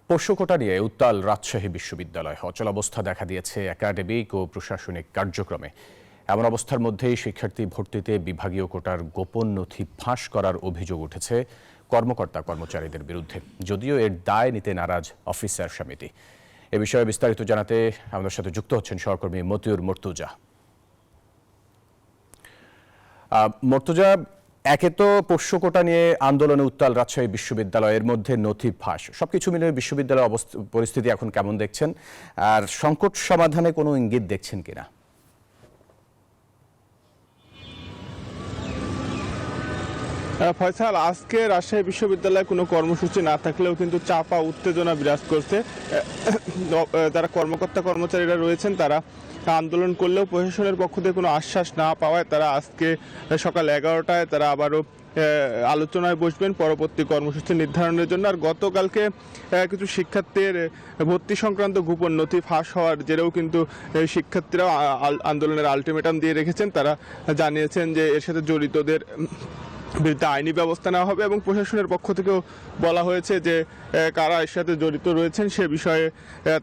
পোষ্য কোটা নিয়ে উত্তাল রাজশাহী বিশ্ববিদ্যালয়। অচলাবস্থা দেখা দিয়েছে একাডেমিক ও প্রশাসনিক কার্যক্রমে। এমন অবস্থার মধ্যেই শিক্ষার্থী ভর্তিতে বিভাগীয় কোটার গোপন নথি ফাঁস করার অভিযোগ উঠেছে কর্মকর্তা কর্মচারীদের বিরুদ্ধে, যদিও এর দায় নিতে নারাজ অফিসার সমিতি। এ বিষয়ে বিস্তারিত জানাতে আমাদের সাথে যুক্ত হচ্ছেন সহকর্মী মতিউর মর্তুজা। মর্তুজা, একে তো পোষ্য কোটা নিয়ে আন্দোলনে উত্তাল রাজশাহী বিশ্ববিদ্যালয়ের মধ্যে নথি ফাঁস, সবকিছু মিলে বিশ্ববিদ্যালয়ের পরিস্থিতি এখন কেমন দেখছেন, আর সংকট সমাধানে কোনো ইঙ্গিত দেখছেন কিনা? ফয়সাল, আজকে রাজশাহী বিশ্ববিদ্যালয়ে কোনো কর্মসূচি না থাকলেও কিন্তু চাপা উত্তেজনা বিরাজ করছে। যারা কর্মকর্তা কর্মচারীরা রয়েছেন তারা আন্দোলন করলেও প্রশাসনের পক্ষ থেকে কোনো আশ্বাস না পাওয়ায় তারা আজকে সকাল 11টায় তারা আবারও আলোচনায় বসবেন পরবর্তী কর্মসূচি নির্ধারণের জন্য। আর গতকালকে কিছু শিক্ষার্থীর ভর্তি সংক্রান্ত গোপন নথি ফাঁস হওয়ার জেরেও কিন্তু শিক্ষার্থীরা আন্দোলনের আলটিমেটাম দিয়ে রেখেছেন। তারা জানিয়েছেন যে এর সাথে জড়িতদের বিরুদ্ধে আইনি ব্যবস্থা নেওয়া হবে এবং প্রশাসনের পক্ষ থেকেও বলা হয়েছে যে কারা এর সাথে জড়িত রয়েছেন সে বিষয়ে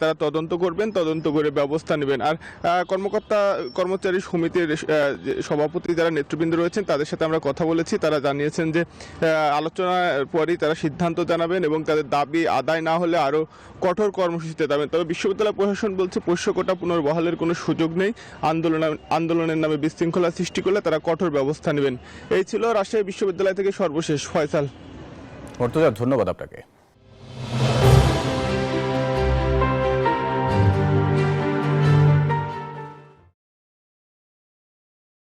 তারা তদন্ত করবেন, তদন্ত করে ব্যবস্থা নেবেন। আর কর্মকর্তা কর্মচারী সমিতির সভাপতি যারা নেতৃবৃন্দ রয়েছেন তাদের সাথে আমরা কথা বলেছি। তারা জানিয়েছেন যে আলোচনার পরই তারা সিদ্ধান্ত জানাবেন এবং তাদের দাবি আদায় না হলে আরও কঠোর কর্মসূচিতে যাবেন। তবে বিশ্ববিদ্যালয় প্রশাসন বলছে পোষ্য কোটা পুনর্বহালের কোনো সুযোগ নেই। আন্দোলনের নামে বিশৃঙ্খলা সৃষ্টি করলে তারা কঠোর ব্যবস্থা নেবেন। এই ছিল রাজশাহী বিশ্ববিদ্যালয় থেকে সর্বশেষ। ফয়সাল। মর্তুজা, ধন্যবাদ আপনাকে।